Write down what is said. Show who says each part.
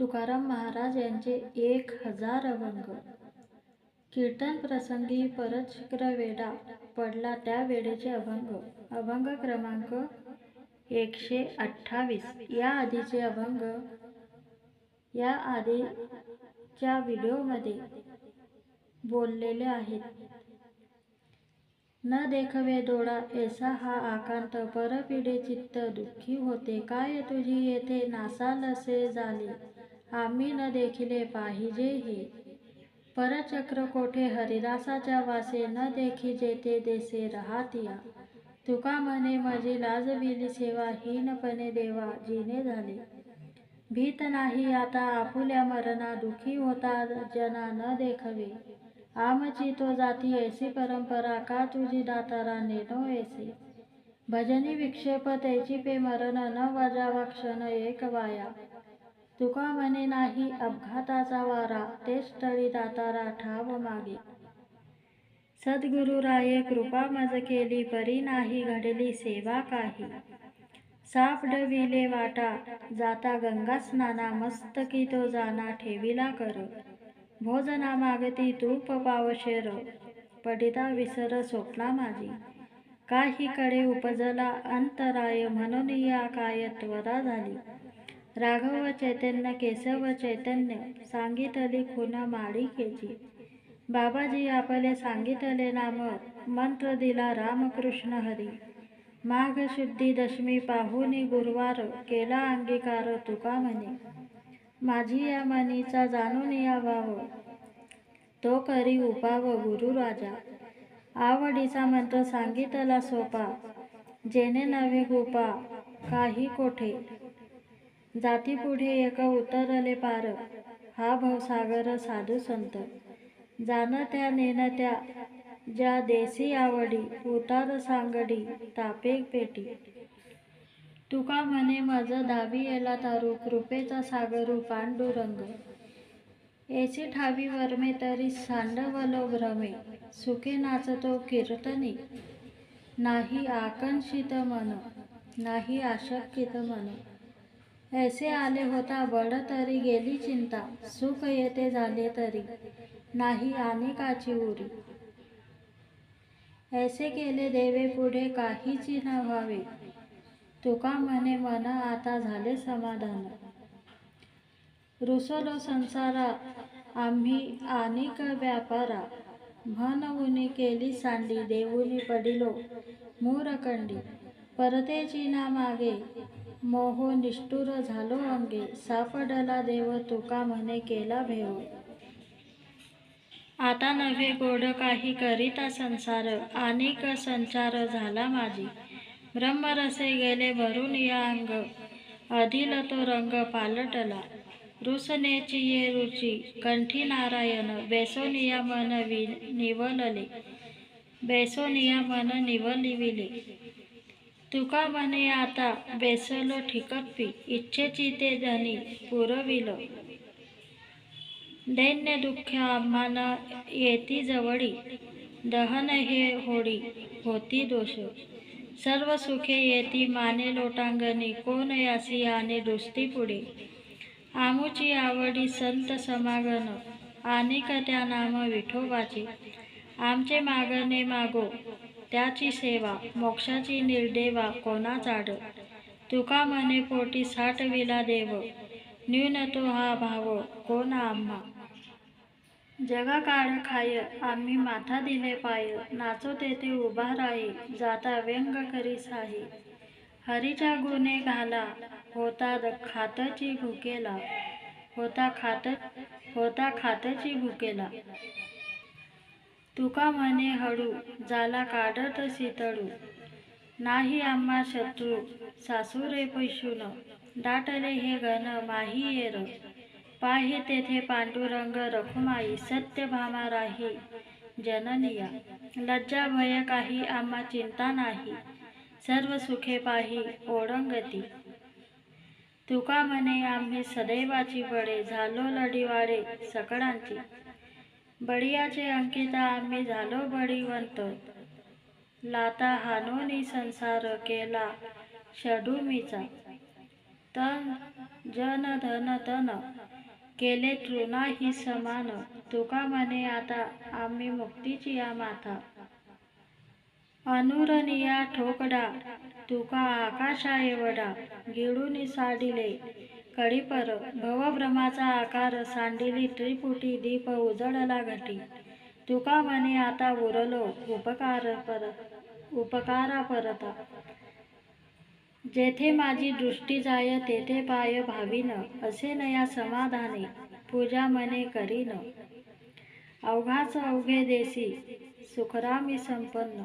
Speaker 1: तुकाराम महाराज यांचे 1000 अभंग. कीर्तन प्रसंगी परचक्र वेढा पडला त्या वेळेचे अभंग. अभंग क्रमांक 128. या आधीचे अभंग या आधीच्या व्हिडिओमध्ये बोललेले आहेत. न देखवे डोळा ऐसा हा आकांत, परपिढे चित्त दुःखी होते. काय तुझी येथे नासालसे झाले, आम्ही न देखिले पाहिजे हे. परचक्र कोठे हरिदासाच्या वासे, न देखी जेते देसे राहतिया. तुका म्हणे माझी लाजविली सेवा, हीनपणे देवा जिने झाले. भीत नाही आता आपुल्या मरणा, दुखी होता जना न देखवे. आमची तो जाती ऐसी परंपरा, का तुझी दातारा नेनो ऐसे. भजनी विक्षेप त्याची पे मरण, न वाजावा क्षण एक वाया. तुका म्हणे नाही अपघाताचा वारा, तेच तळी दातारा ठाव मागे. सद्गुरु राये कृपा मज केली, परी नाही घडली सेवा काही. सापडविले वाटा जाता गंगा स्नाना, मस्तकी तो जाना ठेविला कर. भोजना मागती तूप पावशेर, पडिता विसर स्वप्ना माझी. काही कडे उपजला अंतराय, म्हणून या काय त्वरा झाली. राघव चैतन्य केशव चैतन्य, सांगितली खुन माळिकेची. बाबाजी आपले सांगितले नाम, मंत्र दिला रामकृष्ण हरी. माघ शुद्धी दशमी पाहुनी गुरुवार, केला अंगीकार तुका म्हणे. माझी या मनीचा जाणून या भाव, तो करी उपाव गुरु राजा. आवडीचा मंत्र सांगितला सोपा, जेणे नव्हे गोपा काही कोठे. जाती पुढे एक उतरले पार, हा भवसागर साधू संत. जाणत्या नेणत्या ज्या देसी आवडी, उतार सांगडी तापे पेटी. तुका म्हणे मज दावी येला तारू, कृपेचा सागरू पांडुरंग. ऐसी ठावी वर्मे तरी सांडवलो भ्रमे, सुखे नाचतो कीर्तनी. नाही आकांक्षित मन, नाही आशक्कित मन. ऐसे आले होता बळ तरी गेली चिंता, सुख येते झाले तरी नाही अनेकाची उरी. ऐसे केले देवे पुढे काहीची न व्हावे, तुका म्हणे मन आता झाले समाधान. रुसलो संसारा आम्ही अनेक व्यापारा, म्हणून केली सांडी देऊनी पडिलो मूरकंडी. परतेची ना मागे मोह निष्ठुर झालो अंगे, सापडला देव तुका म्हणे केला भेव. आता नव्हे गोड काही करिता संसार, अनेक संचार झाला माझी. ब्रह्मरसे गेले भरून या अंग, अधील तो रंग पालटला. रुसनेची ये रुची कंठी नारायण, बेसोनिया मन निवलले. बेसोनिया मन निवलिविले. तुका म्हणे आता बेसलो ठिकप्पी, इच्छेची ते धनी पुरविल. दैन्य दुःख आम्हान येती जवळी, दहन हे होडी होती दोष. सर्व सुखे येती माने लोटांगणी, कोण यासी आने दुस्ती पुढे. आमुची आवडी संत समागम, अनेक त्या नाम विठोबाचे. आमचे मागणे मागो त्याची सेवा, मोक्षाची निर्देवा कोणा चाड. तुका म्हणे पोटी साठविला देव, न्यून तो हा भाव कोण आम्हा. जगा काळ खाय आम्ही माथा दिले पाय, नाचो तेथे उभा राये जाता व्यंग करी साही. हरीच्या गुणे घाला होता खातची भुकेला, होता खातची भुकेला. तुका म्हणे हळू जाला काढत शीतळू, नाही आम्हा शत्रू सासुरे पैशून. दाटले हे घन माही येर, पाहे तेथे पांडुरंग रखुमाई. सत्यभामा राही जननिया, लज्जा भय काही आम्हा चिंता नाही. सर्व सुखे पाही ओळंगती. तुका म्हणे आम्ही सदैवाची बळे, झालो लढीवाळे सकळांची. बळीयाचे अंकिता आम्ही झालो बळीवंत, लाता हानोनी संसार केला षडूमीचा. तन जन धन तन केले तृणाही समान. तुका म्हणे आता आम्ही मुक्तीची या माथा. अनुरणीया ठोकडा तुका आकाशा एवढा. गिळून साडिले कळीपर भवभ्रमाचा आकार. सांडिली त्रिपुटी दीप उजळला घटी. तुका म्हणे आता उरलो उपकारा परता. जेथे माझी दृष्टी जाय तेथे पाय भावीन. असे नया समाधाने पूजा म्हणे करीन. अवघाच अवघे देसी सुखरामी संपन्न.